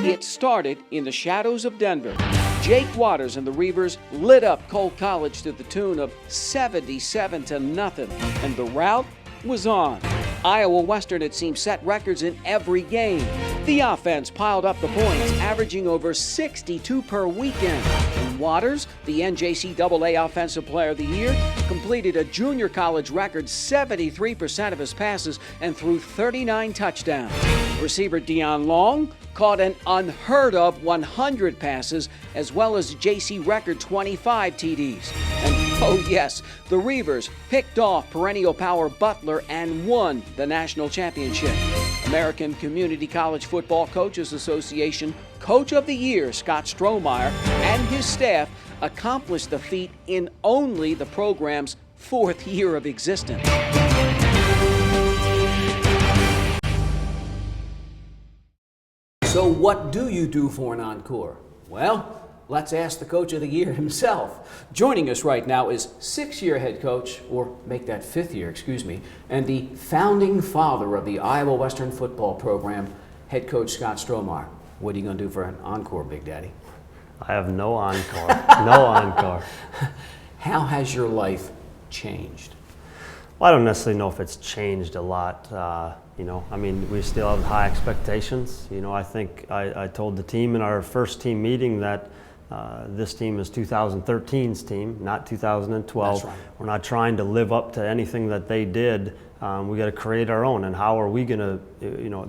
It started in the shadows of Denver. Jake Waters and the Reavers lit up Cole College to the tune of 77-0, and the rout was on. Iowa Western, it seems, set records in every game. The offense piled up the points, averaging over 62 per weekend. And Waters, the NJCAA Offensive Player of the Year, completed a junior college record 73% of his passes and threw 39 touchdowns. Receiver Deion Long caught an unheard of 100 passes, as well as JC record 25 TDs. And oh yes, the Reavers picked off perennial power Butler and won the national championship. American Community College Football Coaches Association Coach of the Year Scott Strohmeyer and his staff accomplished the feat in only the program's 4th year of existence. So what do you do for an encore? Well, let's ask the Coach of the Year himself. Joining us right now is 6-year head coach, or make that 5th year, excuse me, and the founding father of the Iowa Western football program, head coach Scott Strohmeyer. What are you going to do for an encore, Big Daddy? I have no encore. No encore. How has your life changed? Well, I don't necessarily know if it's changed a lot. I mean, we still have high expectations. I think I told the team in our first team meeting that this team is 2013's team, not 2012. That's right. We're not trying to live up to anything that they did. We got to create our own. And how are we going to,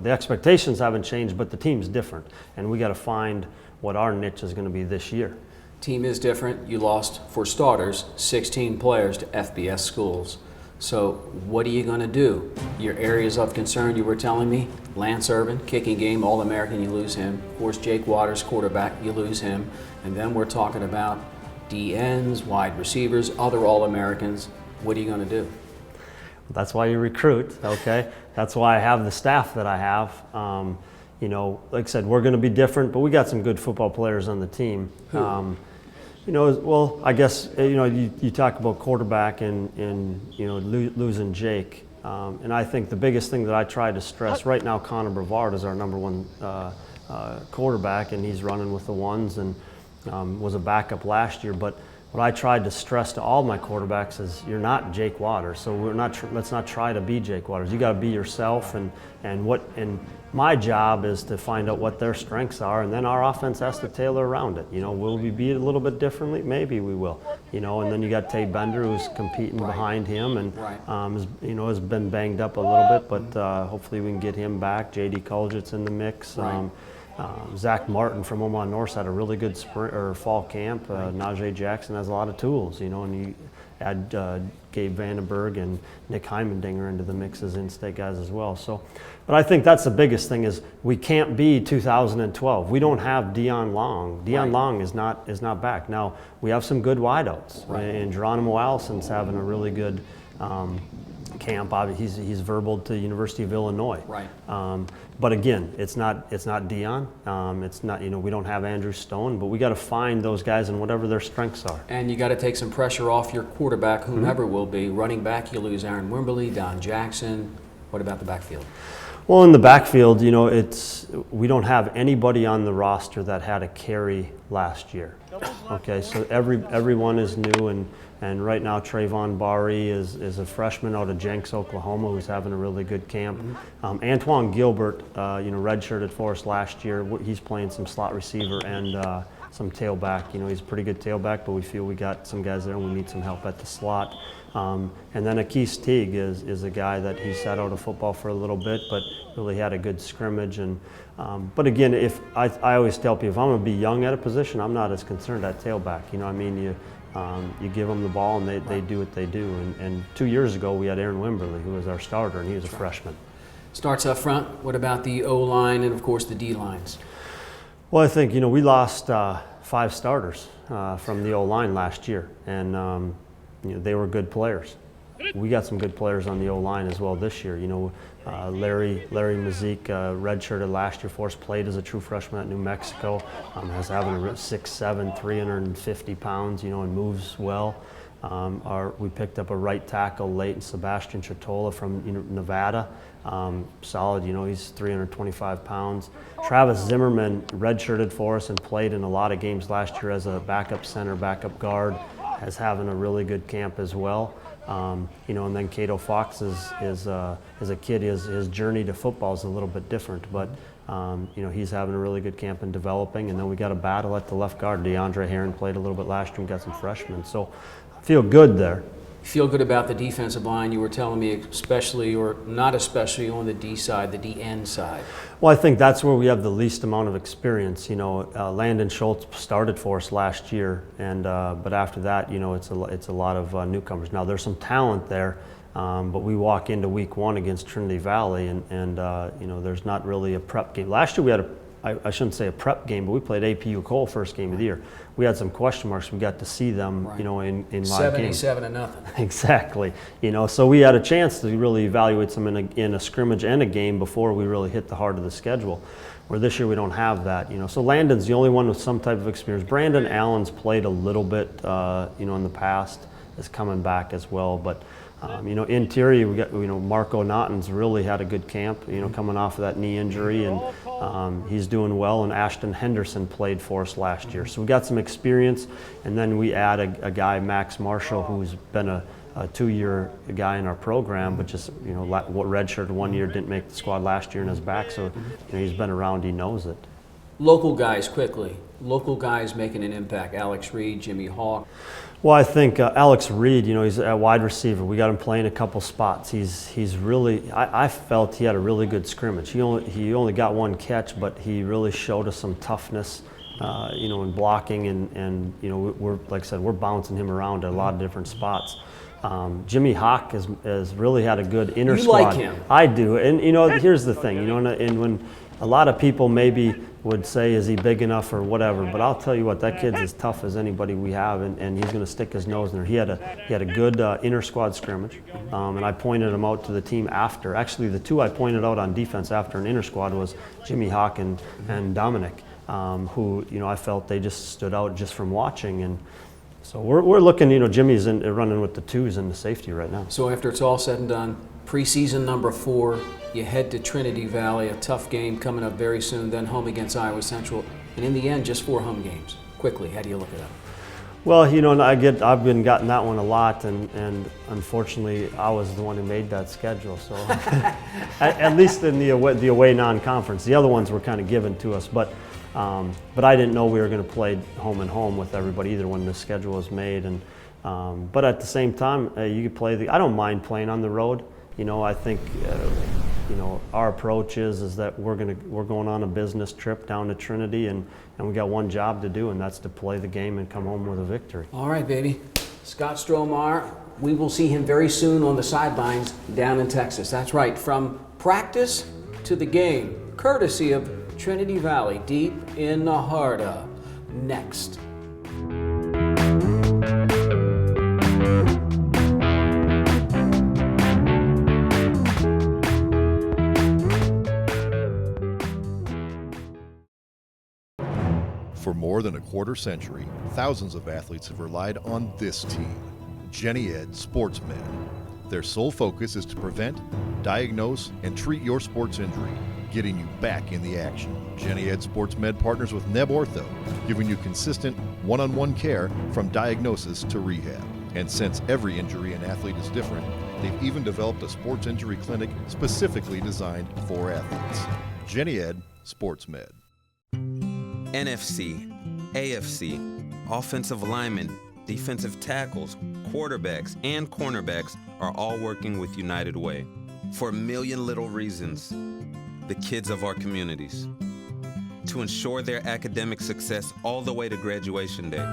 the expectations haven't changed, but the team's different. And we got to find what our niche is going to be this year. Team is different. You lost, for starters, 16 players to FBS schools. So what are you going to do? Your areas of concern, you were telling me, Lance Irvin, kicking game, All-American, you lose him. Of course, Jake Waters, quarterback, you lose him. And then we're talking about DNs, wide receivers, other All-Americans. What are you going to do? That's why you recruit, okay? That's why I have the staff that I have. Like I said, we're going to be different, but we got some good football players on the team. Well, I guess, you talk about quarterback and losing Jake. And I think the biggest thing that I try to stress right now, Connor Brevard is our number one quarterback, and he's running with the ones and was a backup last year. But what I tried to stress to all my quarterbacks is you're not Jake Waters, so let's not try to be Jake Waters. You got to be yourself, and my job is to find out what their strengths are, and then our offense has to tailor around it. Will we beat it a little bit differently? Maybe we will. And then you got Tay Bender, who's competing behind him, and has been banged up a little bit, but hopefully we can get him back. J.D. Colgit's in the mix. Zach Martin from Omaha North had a really good fall camp. Najee Jackson has a lot of tools, and add Gabe Vandenberg and Nick Heimendinger into the mix as in-state guys as well. So, but I think that's the biggest thing is we can't be 2012. We don't have Dion Long. Dion Long is not back. Now, we have some good wideouts, and Geronimo Allison's having a really good camp. Obviously, he's verbaled to University of Illinois. But again, it's not Dion. It's not, we don't have Andrew Stone, but we got to find those guys and whatever their strengths are. And you got to take some pressure off your quarterback, whomever will be. Running back, you lose Aaron Wimberly, Don Jackson. What about the backfield? Well, in the backfield, we don't have anybody on the roster that had a carry last year. Okay, so everyone is new, and right now Trayvon Bari is a freshman out of Jenks, Oklahoma, who's having a really good camp. Antoine Gilbert, redshirted for us last year. He's playing some slot receiver and some tailback. He's a pretty good tailback, but we feel we got some guys there and we need some help at the slot. And then Akis Teague is a guy that he sat out of football for a little bit, but really had a good scrimmage. And but again, if I always tell people, if I'm going to be young at a position, I'm not as concerned at tailback. You give them the ball and they do what they do. And 2 years ago, we had Aaron Wimberly, who was our starter, and he was a freshman. Starts up front. What about the O-line and, of course, the D-lines? Well, I think, we lost 5 starters from the O-line last year, and they were good players. We got some good players on the O-line as well this year. Larry Mazik, redshirted last year for us, played as a true freshman at New Mexico. Has having a 6'7", 350 pounds, and moves well. We picked up a right tackle late, Sebastian Chitola from Nevada. Solid, he's 325 pounds. Travis Zimmerman redshirted for us and played in a lot of games last year as a backup center, backup guard. Is having a really good camp as well. And then Cato Fox is a kid. His journey to football is a little bit different, but he's having a really good camp and developing. And then we got a battle at the left guard. DeAndre Heron played a little bit last year and got some freshmen. So I feel good there. Feel good about the defensive line. You were telling me especially, or not especially, on the D side, the DN side. Well, I think that's where we have the least amount of experience. Landon Schultz started for us last year, and but after that, it's a lot of newcomers. Now there's some talent there, but we walk into week 1 against Trinity Valley, and there's not really a prep game. Last year we had I shouldn't say a prep game, but we played APU Cole first game of the year. We had some question marks. We got to see them, in live games. 77-0. Exactly. So we had a chance to really evaluate some in a scrimmage and a game before we really hit the heart of the schedule. Where this year we don't have that. So Landon's the only one with some type of experience. Brandon Allen's played a little bit, in the past, is coming back as well, but. Interior, we got, Marco Naughton's really had a good camp, coming off of that knee injury, and he's doing well, and Ashton Henderson played for us last year. So we got some experience, and then we add a guy, Max Marshall, who's been a 2-year guy in our program, but just, redshirted 1 year, didn't make the squad last year and is back, so he's been around, he knows it. Local guys, quickly. Local guys making an impact. Alex Reed, Jimmy Hawk. Well, I think Alex Reed, he's a wide receiver. We got him playing a couple spots. He's really, I felt he had a really good scrimmage. He only got 1 catch, but he really showed us some toughness, in blocking, and we're, like I said, we're bouncing him around at a lot of different spots. Jimmy Hawk has really had a good inner squad. You like him? I do, and here's the thing, and when a lot of people maybe would say, is he big enough or whatever, but I'll tell you what, that kid's as tough as anybody we have, and he's going to stick his nose in there. He had a good inter squad scrimmage, and I pointed him out to the team after. Actually, the 2 I pointed out on defense after an inter squad was Jimmy Hawk and Dominic, who I felt they just stood out just from watching, and so we're looking. Jimmy's running with the 2s in the safety right now. So after it's all said and done, preseason number 4. You head to Trinity Valley, a tough game coming up very soon, then home against Iowa Central, and in the end, just 4 home games. Quickly, how do you look at that? Well, I've been gotten that one a lot, and unfortunately, I was the one who made that schedule. So, at least in the away non-conference, the other ones were kind of given to us, but I didn't know we were going to play home and home with everybody either when the schedule was made, and but at the same time, you could play I don't mind playing on the road. I think. Our approach is that we're going on a business trip down to Trinity, and we got one job to do, and that's to play the game and come home with a victory. All right, baby. Scott Strohmeyer, we will see him very soon on the sidelines down in Texas. That's right, from practice to the game, courtesy of Trinity Valley, deep in the heart of. Next. For more than a quarter century, thousands of athletes have relied on this team, Jenny Ed Sports Med. Their sole focus is to prevent, diagnose, and treat your sports injury, getting you back in the action. Jenny Ed Sports Med partners with Neb Ortho, giving you consistent one-on-one care from diagnosis to rehab. And since every injury an athlete is different, they've even developed a sports injury clinic specifically designed for athletes. Jenny Ed Sports Med. NFC, AFC, offensive linemen, defensive tackles, quarterbacks, and cornerbacks are all working with United Way for a million little reasons. The kids of our communities, to ensure their academic success all the way to graduation day.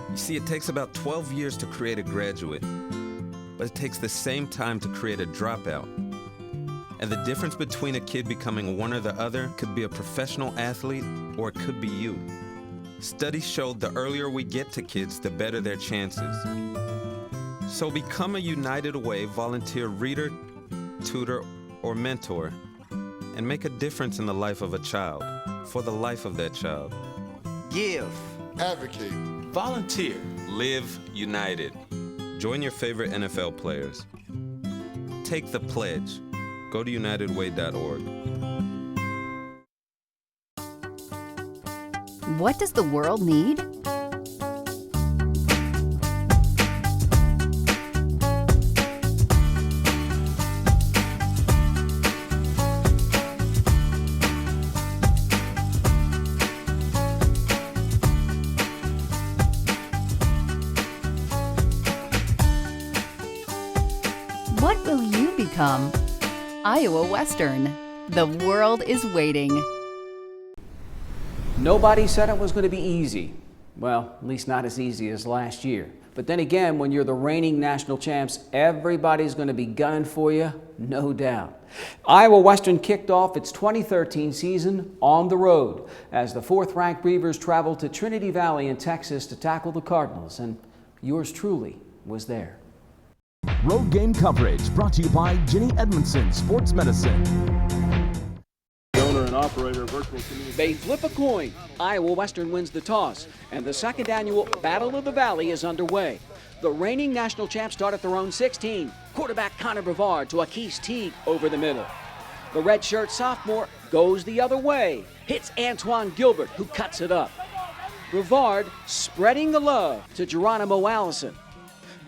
You see, it takes about 12 years to create a graduate, but it takes the same time to create a dropout. And the difference between a kid becoming one or the other could be a professional athlete, or it could be you. Studies showed the earlier we get to kids, the better their chances. So become a United Way volunteer reader, tutor, or mentor, and make a difference in the life of a child, for the life of that child. Give. Advocate. Volunteer. Live United. Join your favorite NFL players. Take the pledge. Go to unitedway.org. What does the world need? What will you become? Iowa Western. The world is waiting. Nobody said it was going to be easy. Well, at least not as easy as last year. But then again, when you're the reigning national champs, everybody's going to be gunning for you, no doubt. Iowa Western kicked off its 2013 season on the road as the fourth-ranked Beavers traveled to Trinity Valley in Texas to tackle the Cardinals, and yours truly was there. Road game coverage brought to you by Jenny Edmondson Sports Medicine. Owner and operator of virtual community. They flip a coin. Iowa Western wins the toss, and the second annual Battle of the Valley is underway. The reigning national champs start at their own 16. Quarterback Connor Brevard to Akis Teague over the middle. The redshirt sophomore goes the other way, hits Antoine Gilbert, who cuts it up. Brevard spreading the love to Geronimo Allison.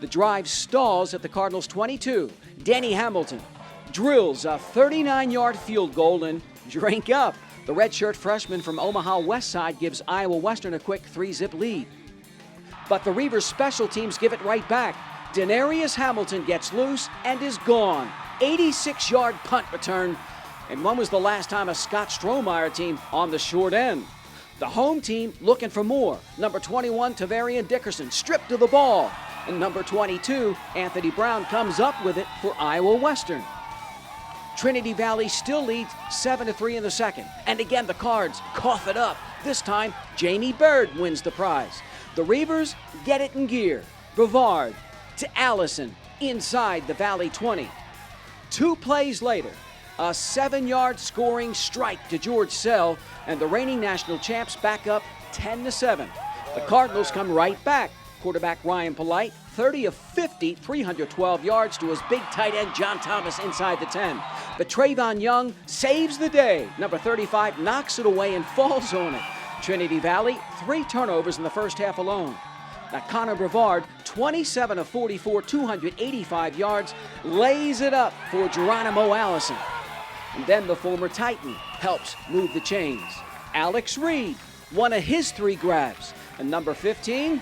The drive stalls at the Cardinals' 22. Denny Hamilton drills a 39-yard field goal and drink up. The redshirt freshman from Omaha West Side gives Iowa Western a quick 3-zip lead. But the Reavers special teams give it right back. Denarius Hamilton gets loose and is gone. 86-yard punt return. And when was the last time a Scott Strohmeyer team on the short end? The home team looking for more. Number 21, Tavarian Dickerson, stripped to the ball. And number 22, Anthony Brown, comes up with it for Iowa Western. Trinity Valley still leads 7-3 in the second. And again, the Cards cough it up. This time, Jamie Bird wins the prize. The Reavers get it in gear. Brevard to Allison inside the Valley 20. 2 plays later, a 7-yard scoring strike to George Sell, and the reigning national champs back up 10-7. The Cardinals come right back. Quarterback Ryan Polite, 30 of 50, 312 yards to his big tight end John Thomas inside the 10. But Trayvon Young saves the day. Number 35 knocks it away and falls on it. Trinity Valley, 3 turnovers in the first half alone. Now Connor Brevard, 27 of 44, 285 yards, lays it up for Geronimo Allison. And then the former Titan helps move the chains. Alex Reed, one of his 3 grabs. And number 15,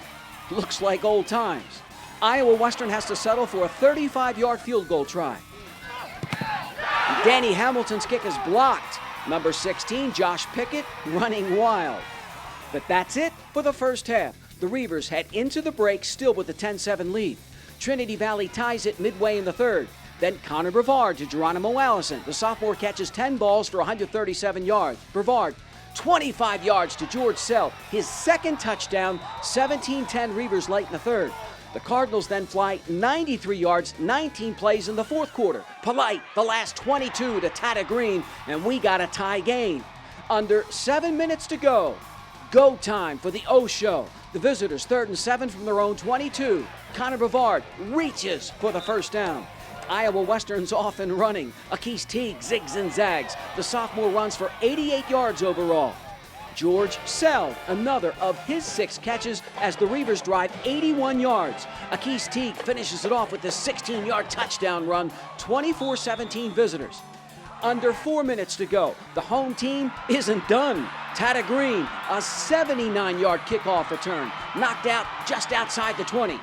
looks like old times. Iowa Western has to settle for a 35-yard field goal try. Danny Hamilton's kick is blocked. Number 16, Josh Pickett, running wild. But that's it for the first half. The Reavers head into the break still with a 10-7 lead. Trinity Valley ties it midway in the third. Then Connor Brevard to Geronimo Allison. The sophomore catches 10 balls for 137 yards. Brevard, 25 yards to George Sell. His second touchdown, 17-10 Reavers late in the third. The Cardinals then fly 93 yards, 19 plays in the fourth quarter. Polite, the last 22 to Tata Green, and we got a tie game. Under 7 minutes to go. Go time for the O Show. The visitors 3rd and 7 from their own 22. Connor Brevard reaches for the first down. Iowa Western's off and running. Akis Teague zigs and zags. The sophomore runs for 88 yards overall. George Sell, another of his 6 catches as the Reavers drive 81 yards. Akis Teague finishes it off with the 16-yard touchdown run, 24-17 visitors. Under 4 minutes to go. The home team isn't done. Tata Green, a 79-yard kickoff return, knocked out just outside the 20.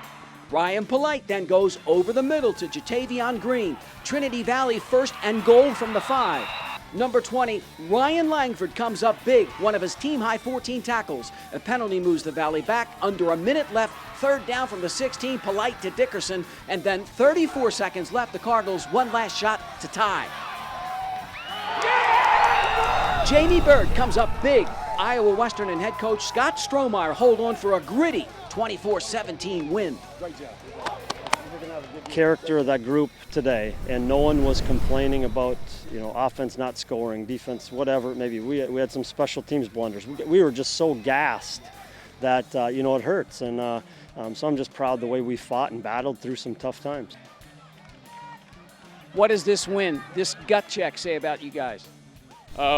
Ryan Polite then goes over the middle to Jatavion Green. Trinity Valley 1st and goal from the 5. Number 20, Ryan Langford comes up big, one of his team-high 14 tackles. A penalty moves the Valley back. Under a minute left, 3rd down from the 16, Polite to Dickerson, and then 34 seconds left. The Cardinals one last shot to tie. Jamie Bird comes up big. Iowa Western and head coach Scott Strohmeyer hold on for a gritty 24-17 win. Great job. Character of that group today, and no one was complaining about, offense not scoring, defense, whatever. Maybe we had some special teams blunders. We were just so gassed that it hurts, and so I'm just proud the way we fought and battled through some tough times. What does this win, this gut check, say about you guys?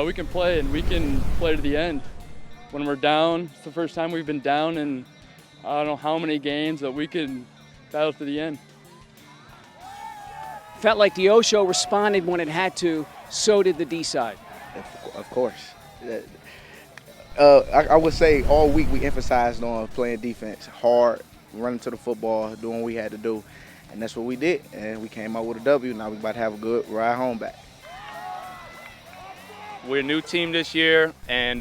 We can play, and we can play to the end. When we're down, it's the first time we've been down in I don't know how many games, that we can battle to the end. Felt like the O Show responded when it had to, so did the D side. Of course. I would say all week we emphasized on playing defense, hard, running to the football, doing what we had to do, and that's what we did. And we came out with a W. Now we about to have a good ride home back. We're a new team this year, and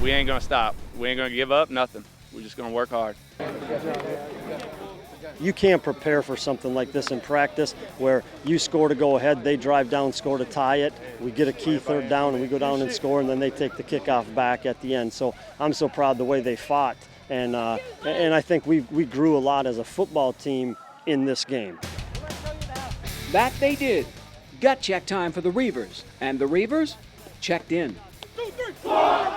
we ain't gonna stop. We ain't gonna give up, nothing. We're just gonna work hard. You can't prepare for something like this in practice where you score to go ahead, they drive down, score to tie it, we get a key 3rd down and we go down and score, and then they take the kickoff back at the end. So I'm so proud the way they fought, and I think we grew a lot as a football team in this game. That they did. Gut check time for the Reavers, and the Reavers checked in. 2, 3, 4.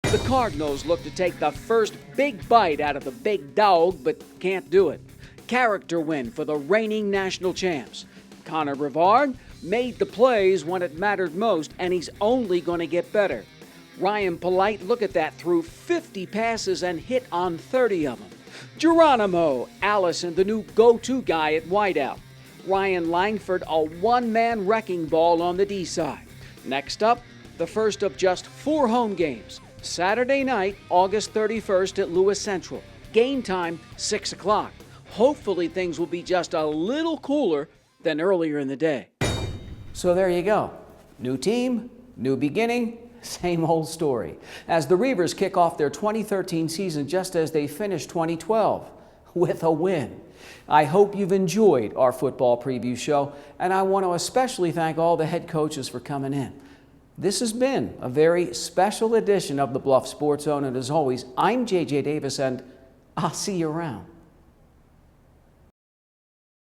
The Cardinals look to take the first big bite out of the big dog, but can't do it. Character win for the reigning national champs. Connor Brevard made the plays when it mattered most, and he's only going to get better. Ryan Polite, look at that, threw 50 passes and hit on 30 of them. Geronimo Allison, the new go-to guy at wideout. Ryan Langford, a one-man wrecking ball on the D side. Next up, the first of just 4 home games. Saturday night, August 31st at Lewis Central. Game time, 6 o'clock. Hopefully things will be just a little cooler than earlier in the day. So there you go. New team, new beginning, same old story. As the Reavers kick off their 2013 season just as they finished 2012 with a win. I hope you've enjoyed our football preview show, and I want to especially thank all the head coaches for coming in. This has been a very special edition of the Bluff Sports Zone, and as always, I'm JJ Davis, and I'll see you around.